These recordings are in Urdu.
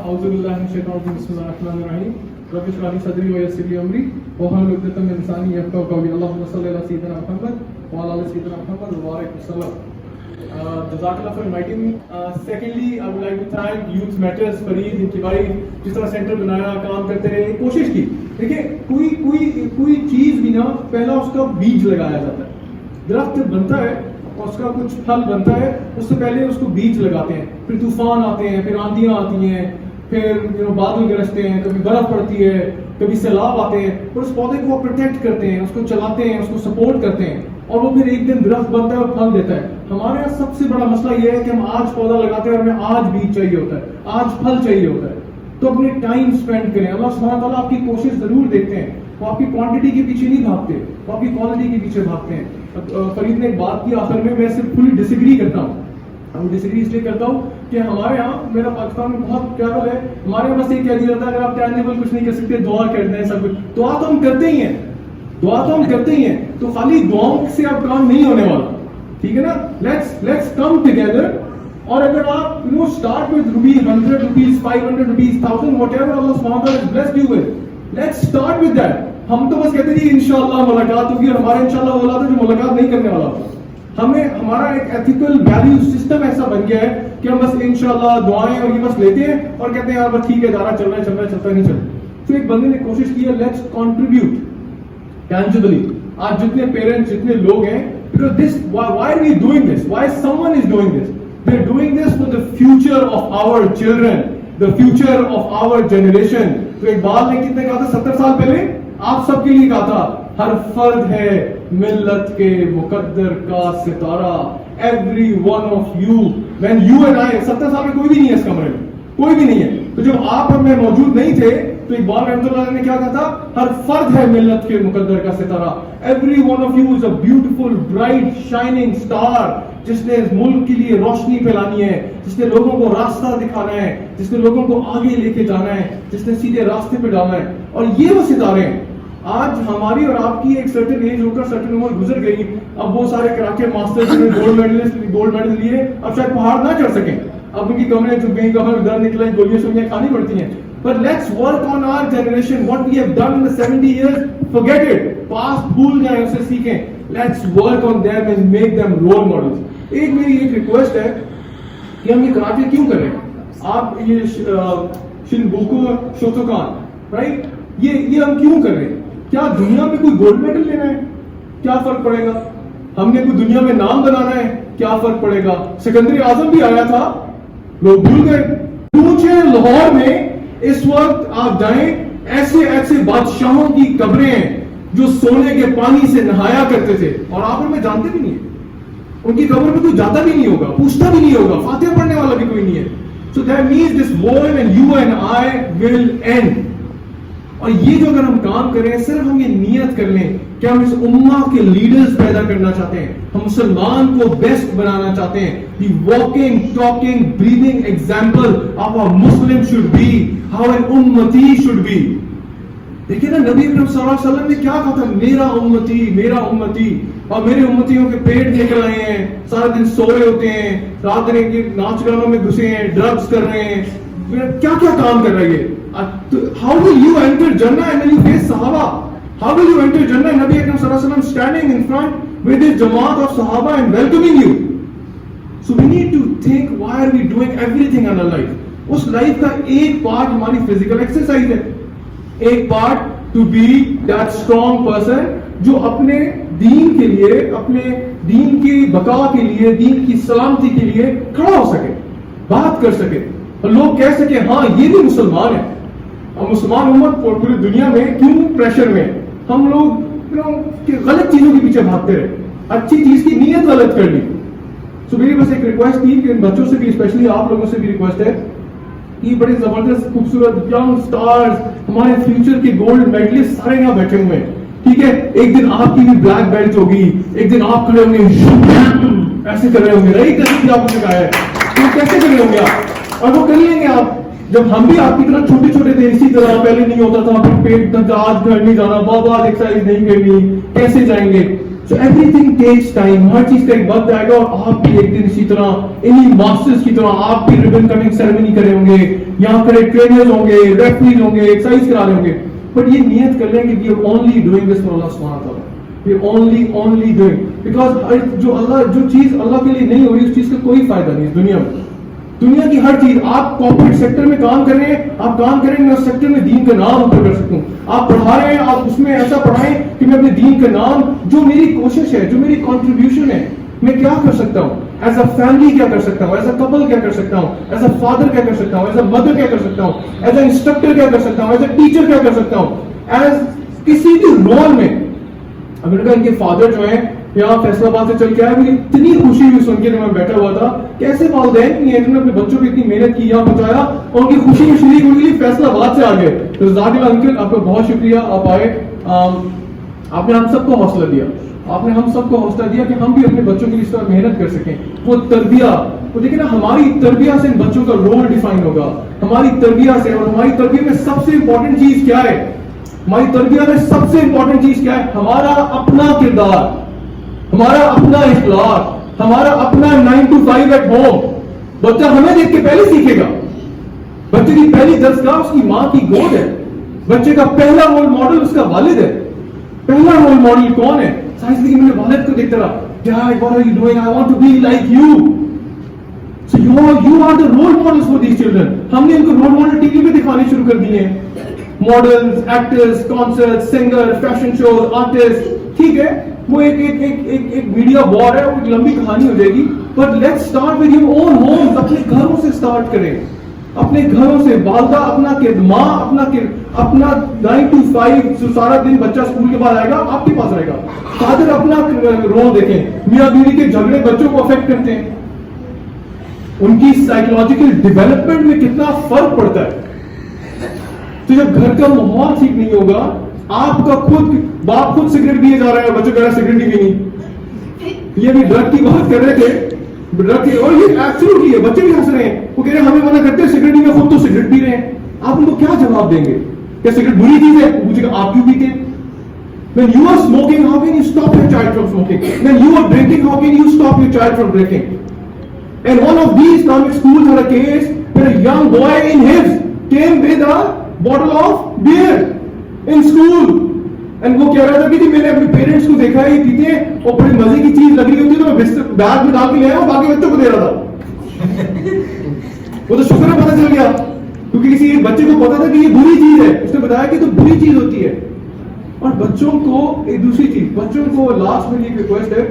اعوذ باللہ من الشیطان الرجیم بسم اللہ الرحمن الرحیم رب اشرح لي صدری ویسر لي امری واحلل عقدۃ من لسانی یفقهوا قولی اللهم صل علی سیدنا محمد وعلی آل سیدنا محمد وبارک وسلم. جزاک اللہ for inviting me. Secondly I would like to thank youth matters Farid ان کی بھائی جس طرح سینٹر بنایا کام کرتے رہے کوشش کی. دیکھیں کوئی چیز بھی نا پہلا اس کا بیج لگایا جاتا ہے. درخت بنتا ہے اور اس کا کچھ پھل بنتا ہے اس سے پہلے اس کو بیج لگاتے ہیں, پھر طوفان آتے ہیں, پھر آندیاں آتی ہیں, پھر بادل گرجتے ہیں, کبھی برف پڑتی ہے, کبھی سیلاب آتے ہیں, اور اس پودے کو پروٹیکٹ کرتے ہیں, اس کو چلاتے ہیں, اس کو سپورٹ کرتے ہیں اور وہ پھر ایک دن درخت بنتا ہے اور پھل دیتا ہے. ہمارے یہاں سب سے بڑا مسئلہ یہ ہے کہ ہم آج پودا لگاتے ہیں اور ہمیں آج بیج چاہیے ہوتا ہے, آج پھل چاہیے ہوتا ہے. تو اپنے ٹائم اسپینڈ کریں. اللہ سبحانہ تعالیٰ آپ کی کوشش ضرور دیکھتے ہیں, وہ آپ کی کوانٹٹی کے پیچھے نہیں بھاگتے, وہ آپ کی کوالٹی کے پیچھے بھاگتے ہیں. فرید نے ایک بات کی آخر میں صرف فلی ڈس ایگری کرتا ہوں. ہم ڈس ایگری اس لیے کرتا ہوں کہ ہمارے یہاں, میرا پاکستان میں بہت ٹریول ہے, ہمارے یہاں بس یہ کہہ دیا جاتا ہے اگر آپ ٹینجیبل کچھ نہیں کر سکتے دعا کرتے ہیں, سب کچھ دعا تو ہم کرتے ہی ہیں, دعا تو ہم کرتے ہی ہیں. تو خالی دعاؤں سے اب کام نہیں ہونے والا, ٹھیک ہے نا. Let's come together. اور اگر آپ اسٹارٹ وتھ ₹100, ₹500, ₹1000 واٹ ایور اللہ سبحانہ وتعالی has blessed you with, let's start with that. ہم تو بس کہتے ہیں انشاءاللہ ملاقات ہوگی, اور ہمارا انشاءاللہ اولاد ہے جو ملاقات نہیں کرنے والا. ہمارا ایک ایتھیکل ویلیو سسٹم ایسا بن گیا ہے کہ ہم بس انشاءاللہ دعائیں اور یہ بس لیتے ہیں اور کہتے ہیں یار بس ٹھیک ہے ادارہ چل رہا ہے چلتا نہیں چل. تو ایک بندے نے کوشش کی ہے لیٹس کنٹریبیوٹ ٹینجیبلی. آج جتنے پیرنٹس جتنے لوگ ہیں, because this why are we doing this, why someone is doing this, we are doing this for the future of our children, the future of our generation. تو اقبال نے کتنے کہا تھا 70 سال پہلے, آپ سب کے لیے کہا تھا ہر فرد ہے ملت کے مقدر کا ستارہ. Every one of you, when you and I, 70 سال میں کوئی بھی نہیں ہے اس کمرے میں, کوئی بھی نہیں ہے. تو جب آپ اور میں موجود نہیں تھے تو اقبال رحمۃ اللہ نے کیا کہا تھا, ہر فرد ہے ملت کے مقدر کا ستارہ. Every one of you is a beautiful, bright, shining star, جس نے ملک کے لیے روشنی پھیلانی ہے, جس نے لوگوں کو راستہ دکھانا ہے, جس نے لوگوں کو آگے لے کے جانا ہے, جس نے سیدھے راستے پہ ڈالنا ہے. اور یہ وہ ستارے ہیں. آج ہماری اور آپ کی ایک سرٹن ایج ہو کر سرٹن عمر گزر گئی, اب وہ سارے کراچے ماسٹر گولڈ میڈل لیے اب شاید پہاڑ نہ چڑھ سکیں, اب ان کی کمریں جو گئی کمر ڈر نکلے گولیاں سوئیاں کھانی پڑتی ہیں. But let's work on our generation. What we have done in the 70 years, forget it. Past بھول جائیں, اسے سیکھیں. Let's work on them and make them role models. ایک میری ایک ریکویسٹ ہے کہ ہم یہ کراٹے کیوں کر رہے ہیں. آپ یہ شنبوکو شوتوکان رائٹ, یہ ہم کیوں کر رہے ہیں. کیا دنیا میں کوئی گولڈ میڈل لینا ہے, کیا فرق پڑے گا. ہم نے کوئی دنیا میں نام بنانا ہے, کیا فرق پڑے گا. سکندر اعظم بھی آیا تھا, لوگ بھول گئے. پوچھے لاہور میں اس وقت آپ جائیں, ایسے بادشاہوں کی قبریں ہیں جو سونے کے پانی سے نہایا کرتے تھے, اور آپ ان میں جانتے بھی نہیں ہیں. ان کی قبر میں کوئی جاتا بھی نہیں ہوگا, پوچھتا بھی نہیں ہوگا, فاتحہ پڑھنے والا بھی کوئی نہیں ہے. So that means this world and you and I will end. اور یہ جو اگر ہم کام کریں, صرف ہم یہ نیت کر لیں کہ ہم اس امہ کے لیڈرز پیدا کرنا چاہتے ہیں, ہم مسلمان کو بیسٹ بنانا چاہتے ہیں. The walking, talking, breathing example of a Muslim should be, how an ummati should be. دیکھیں نا نبی اکرم صلی اللہ علیہ وسلم نے کیا کہا تھا, میرا امتی میرا امتی. اور میرے امتیوں کے پیٹ نکل رہے ہیں, سارے دن سو رہے ہوتے ہیں, رات دن کے ناچ گانوں میں گھسے ہیں, ڈرگز کر رہے ہیں, کیا کیا کام کر رہے ہیں. How will you enter Jannah and when you face Sahaba? How will you enter Jannah and Nabi Akram sallallahu alaihi wasallam standing in front with his jamaat of Sahaba and welcoming you? So we need to think, why are we doing everything in our life? اس لائف کا ایک پارٹ ہماری فزیکل ایکسرسائز ہے, ایک part to be that strong person جو اپنے دین کے لیے, اپنے دین کی بقا کے لیے, دین کی سلامتی کے لیے کھڑا ہو سکے, بات کر سکے, اور لوگ کہہ سکے ہاں یہ بھی مسلمان ہے. اور مسلمان امت پوری دنیا میں کیوں پریشر میں, ہم لوگ غلط چیزوں کے پیچھے بھاگتے رہے, اچھی چیز کی نیت غلط کر لی. سو میری بس ایک ریکویسٹ تھی کہ ان بچوں سے بھی, اسپیشلی آپ لوگوں سے بھی ریکویسٹ ہے, یہ بڑے زبردست خوبصورت ینگ سٹارز, ہمارے فیوچر کے گولڈ میڈلسٹ سارے یہاں بیٹھے ہوئے ہیں, ٹھیک ہے. ایک دن آپ کی بھی بلیک بیلٹ ہوگی, ایک دن آپ کھڑے ہوں گے ایسے کر رہے ہوں گے, رہی کسی آپ کو سکھایا ہے تو کیسے کر رہے ہوں گے آپ, اور وہ کر لیں گے آپ. جب ہم بھی آپ کی طرح چھوٹے چھوٹے تھے, اسی طرح پہلے نہیں ہوتا تھا, پھر پیٹ آج گھر نہیں جانا, بابا ایکسرسائز نہیں کرنی, کیسے جائیں گے. So everything takes time. ہر چیز کا ایک وقت آئے گا اور آپ بھی ایک دن اسی طرح انہی ماسٹرز کی طرح آپ بھی ریبن کٹنگ سیریمنی کرے ہوں گے, یہاں کھڑے ٹرینرز ہوں گے, ریفریز ہوں گے, ایکسرسائز کرا رہے ہوں گے, بٹ یہ نیت کر لیں کہ we are only doing this for Allah subhanahu wa ta'ala. We are only doing because جو چیز اللہ کے لیے نہیں ہو رہی اس چیز کا کوئی فائدہ نہیں اس دنیا میں. دنیا کی ہر چیز, آپ کارپوریٹ سیکٹر میں کام کر رہے ہیں, آپ کام کریں میں اس سیکٹر میں دین کا نام اوپر کر سکوں. آپ پڑھا رہے ہیں, آپ اس میں ایسا پڑھائیں کہ میں اپنے دین کا نام, جو میری کوشش ہے, جو میری کنٹریبیوشن ہے, میں کیا کر سکتا ہوں, ایز اے فیملی کیا کر سکتا ہوں, ایز اے کپل کیا کر سکتا ہوں, ایز اے فادر کیا کر سکتا ہوں, ایز اے مدر کیا کر سکتا ہوں, ایز اے انسٹرکٹر کیا کر سکتا ہوں, ایز اے ٹیچر کیا کر سکتا ہوں, ایز کسی بھی رول میں. امریکہ ان کے فادر جو ہیں یہاں فیصلہ آباد سے چل کے آئے, مجھے اتنی خوشی ہوئی سن کے جب میں بیٹھا ہوا تھا کیسے والدین نے اپنے بچوں کو اتنی محنت کی, یہاں پہنچایا اور ان کی خوشی میں شریک ہونے کے لیے فیصلہ آباد سے آ گئے. تو جزاک اللہ انکل, آپ کا بہت شکریہ, آپ آئے, آپ نے ہم سب کو حوصلہ دیا, آپ نے ہم سب کو حوصلہ دیا کہ ہم بھی اپنے بچوں کے لیے اس طرح محنت کر سکیں. وہ تربیہ, وہ دیکھیں نا, ہماری تربیہ سے ان بچوں کا رول ڈیفائن ہوگا, ہماری تربیہ سے. اور ہماری تربیہ میں سب سے امپورٹنٹ چیز کیا ہے, ہماری تربیہ میں سب سے امپورٹنٹ چیز کیا ہے, ہمارا اپنا کردار, ہمارا اپنا اخلاق, ہمارا اپنا 9 to 5 ایٹ ہوم. بچہ ہمیں دیکھ کے پہلے سیکھے گا. بچے کی پہلی دستگاہ اس کی ماں کی گود ہے. بچے کا پہلا رول ماڈل اس کا والد ہے. پہلا رول ماڈل کون ہے؟ سائنس کی میرے والد کو دیکھتا رہا, Dad, what are you doing? I want to be like you. So you are the role models for these children. ہم نے ان کو رول ماڈل ٹی وی پہ دکھانے شروع کر دیے ہیں. Models, actors, concert, singer, fashion shows, artist. ٹھیک ہے, وہ ایک میڈیا وار ہے, وہ ایک لمبی کہانی ہو جائے گی. But let's start with your own homes. اپنے گھروں سے اسٹارٹ کریں, اپنے گھروں سے. والدہ اپنا ماں اپنا 9 to 5 سارا دن بچہ اسکول کے بعد آئے گا, آپ کے پاس رہے گا. فادر اپنا رول دیکھیں. میاں بیوی کے جھگڑے بچوں کو افیکٹ کرتے ہیں, ان کی سائیکولوجیکل ڈیولپمنٹ میں کتنا فرق پڑتا ہے. تو جب گھر کا ماحول ٹھیک نہیں ہوگا, آپ کا باپ خود سگریٹ پیے جا رہا ہے, بچوں کہہ رہا ہے سگریٹ نہیں پینی. یہ بھی ڈرگ کی بات کر رہے تھے, ڈرگ کی, اور یہ ایبسولوٹلی ہے, بچے بھی ہنس رہے ہیں, وہ کہہ رہے ہیں ہمیں منع کرتے ہیں سگریٹ نہیں, میں خود تو سگریٹ پی رہے ہیں. آپ ان کو کیا جواب دیں گے؟ کیا سگریٹ بری چیز ہے؟ پوچھے گا آپ کیوں پیتے ہیں. When you are smoking, how can you stop your child from smoking? When you are drinking, how can you stop your child from drinking? And one of these Islamic schools had a case where a young boy in his came with a bottle of beer in school. And وہ کہہ رہا تھا کہ جی میں نے اپنے پیرنٹس کو دیکھا ہے یہ پیتے ہیں اور بڑی مزے کی چیز لگ رہی ہوتی ہے تو میں بیگ میں ڈال کے لے آیا ہوں, باقی بچوں کو دے رہا تھا. وہ تو شکر ہے پتہ چل گیا, کیونکہ کسی ایک بچے کو پتا تھا کہ یہ بری چیز ہے, اس نے بتایا کہ تو بری چیز ہوتی ہے. اور بچوں کو ایک دوسری چیز, بچوں کو لاسٹ میں یہ ریکویسٹ ہے,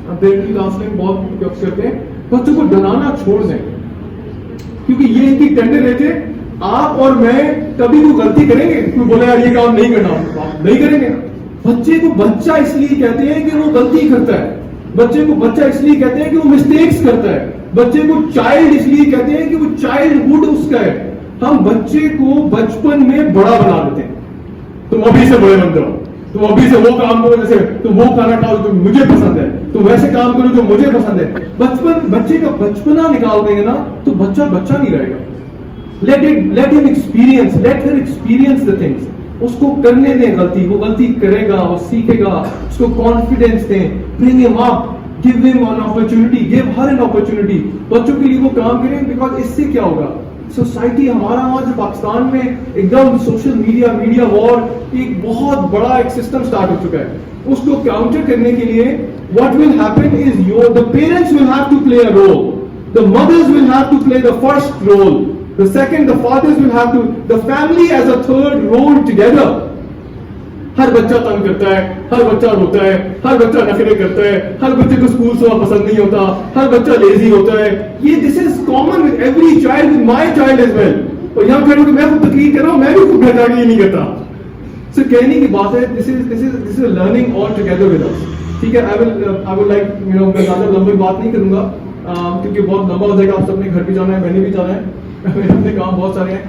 لاسٹ ٹائم بہت کرتے ہیں, بچوں کو ڈرانا چھوڑ دیں, کیونکہ یہ ان کی ٹینڈر رہتے. آپ اور میں کبھی وہ غلطی کریں گے, کوئی بولے یار یہ کام نہیں کرنا, نہیں کریں گے. بچے کو بچہ اس لیے کہتے ہیں کہ وہ غلطی کرتا ہے, بچے کو بچہ اس لیے کہتے ہیں کہ وہ مسٹیکس کرتا ہے, بچے کو چائلڈ اس لیے کہتے ہیں کہ وہ چائلڈ ہوڈ اس کا ہے. ہم بچے کو بچپن میں بڑا بنا دیتے ہیں, تم ابھی سے بڑے بن جاؤ, تم ابھی سے وہ کام کرو, جیسے تم وہ کھانا کھاؤ جو مجھے پسند ہے, تم ویسے کام کرو جو مجھے پسند ہے. بچے کا بچپنا نکال دیں گے نا تو بچہ نہیں رہے گا. Let him experience, let her experience the things. اس کو کرنے دیں غلطی, وہ غلطی کرے گا, وہ سیکھے گا, اس کو کانفیڈینس دیں, bring him up, give him an opportunity, give her an opportunity. بچوں کے لیے وہ کام کریں, بیکاز اس سے کیا ہوگا, سوسائٹی ہمارا وہاں جو پاکستان میں ایک دم سوشل میڈیا وار ایک بہت بڑا ایک سسٹم سٹارٹ ہو چکا ہے. اس کو کاؤنٹر کرنے کے لیے what will happen is the parents will have to play a role, the mothers will have to play the first role, the second the fathers will have to, the family as a third role together. ہر بچہ تنگ کرتا ہے, ہر بچہ روتا ہے, ہر بچہ نخرے کرتا ہے, ہر بچے کو اسکول سے پسند نہیں ہوتا, ہر بچہ لیزی ہوتا ہے. یہ this is common with every child, with my child as well. اور یہاں کہہ رہا ہوں کہ میں خود تقریر کر رہا ہوں, میں بھی خود گھر جا کے یہ نہیں کرتا. صرف کہنے کی بات ہے, this is a learning all together with us. ٹھیک ہے, I would like, میں زیادہ لمبی بات نہیں کروں گا کیونکہ بہت لمبا ہو جائے گا. آپ سب نے گھر بھی جانا ہے, میں نے بھی جانا ہے, میرے اپنے کام بہت سارے ہیں.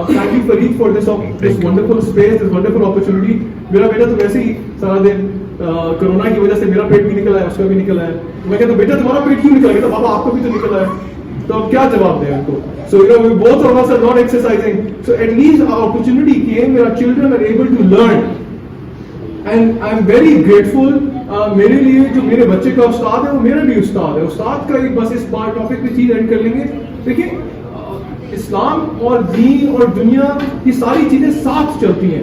Thank you Fareed for this wonderful space, this wonderful opportunity. میرا بیٹا تو ویسے ہی سارا دن کرونا کی وجہ سے میرا پیٹ بھی نکلا ہے, اس کا بھی نکلا ہے. میں کہتا ہوں بیٹا تمہارا پیٹ کیوں نکلا ہے؟ کہتا بابا آپ کا بھی تو نکلا ہے. تو اب کیا جواب دیں ان کو؟ So we both of us are not exercising. So at least our opportunity came where our children are able to learn. And I am very grateful. میرے لیے جو میرے بچے کا استاد ہے وہ میرا بھی استاد ہے. استاد کا ایک بس اس بار ٹاپک پہ چیز اینڈ کر لیں گے. دیکھیں اسلام اور دین اور دنیا یہ ساری چیزیں ساتھ چلتی ہیں,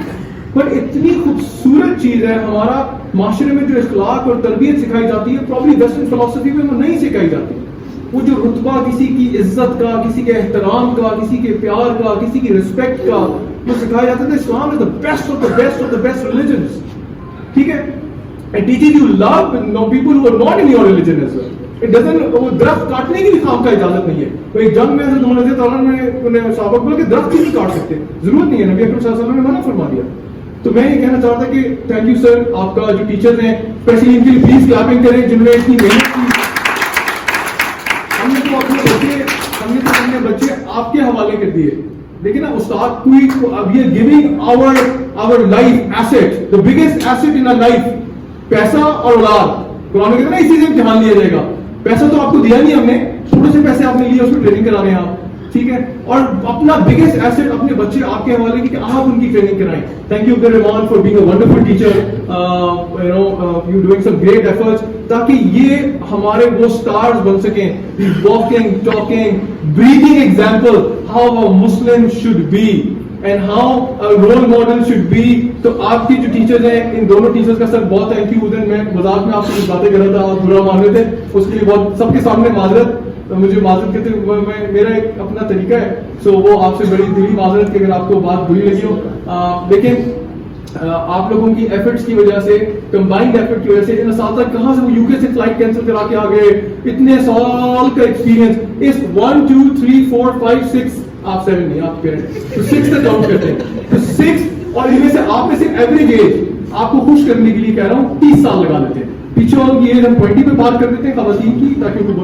پر اتنی خوبصورت چیز ہے ہمارا معاشرے میں جو اخلاق اور تربیت سکھائی جاتی ہے پرابلی ویسٹرن فلسفی میں وہ نہیں سکھائی جاتی. وہ جو رتبہ کسی کی عزت کا, کسی کے احترام کا, کسی کے پیار کا, کسی کی رسپیکٹ کا وہ سکھایا جاتا ہے. اسلام از the best of the best of the best religions. ٹھیک ہے, it teaches you love no people who are not in your religion as well. It doesn't, وہ درخت کاٹنے کی بھی خام کا اجازت نہیں ہے. تو ایک جنگ میں سے دونوں رضی اللہ عنہ نے صحابہ بولا کہ درخت ہی نہیں کاٹ سکتے, ضرورت نہیں ہے, نبی اکرم صلی اللہ علیہ وسلم نے منع فرما دیا. تو میں یہ کہنا چاہتا کہ تھینک یو سر, آپ کا جو ٹیچرز ہیں اسپیشلی ان کے لیے پلیز کلیپنگ کریں جنہوں نے اتنی محنت کی. ہم نے تو اپنے بچے آپ کے حوالے کر دیے, لیکن نا استاد کوئی اب یہ giving our life asset, the biggest asset in our life, پیسہ اور اولاد. قرآن میں کہتے ہیں نا اسی سے امتحان لیا جائے گا. پیسہ تو آپ کو دیا نہیں ہم نے, تھوڑے سے پیسے آپ نے لیے, اس میں ٹریننگ کرا رہے ہیں آپ, ٹھیک ہے, اور اپنا بگیسٹ ایسٹ اپنے بچے آپ کے حوالے کی کہ آپ ان کی ٹریننگ کرائیں. Thank you Rehman for being a wonderful teacher, you doing some great efforts, تاکہ یہ ہمارے وہ اسٹارز بن سکیں, walking talking breathing example how a Muslim should be and how role model should be. تو آپ کی جو ٹیچرز ہیں, ان دونوں ٹیچرز کا سر بہت تھینک یو. ادھر میں مذاق میں آپ سے کچھ باتیں کر رہا تھا, آپ برا مان رہے تھے, اس کے لیے بہت سب کے سامنے معذرت. مجھے معذرت کہتے ہیں, میرا ایک اپنا طریقہ ہے, سو وہ آپ سے بڑی دلی معذرت کہ اگر آپ کو بات بری لگی ہو. لیکن آپ لوگوں کی ایفرٹس کی وجہ سے, کمبائنڈ ایفرٹ کی وجہ سے, ان اساتذہ کہاں سے وہ یو کے سے فلائٹ کینسل کرا کے آ گئے, اتنے سال کا ایکسپیرینس, اس 1 2 3 4 5 6 آپ 7 نہیں, آپ پیرنٹ تو 6 تک کاؤنٹ کرتے ہیں, تو 6, اور ان میں سے آپ میں سے ایوریج ایج آپ کو خوش کرنے کے لیے کہہ رہا ہوں 30 سال لگا لیتے ہیں. پیچھے والوں کی ایج ہم 20 پہ بات کر دیتے ہیں خواتین کی, تاکہ ان کو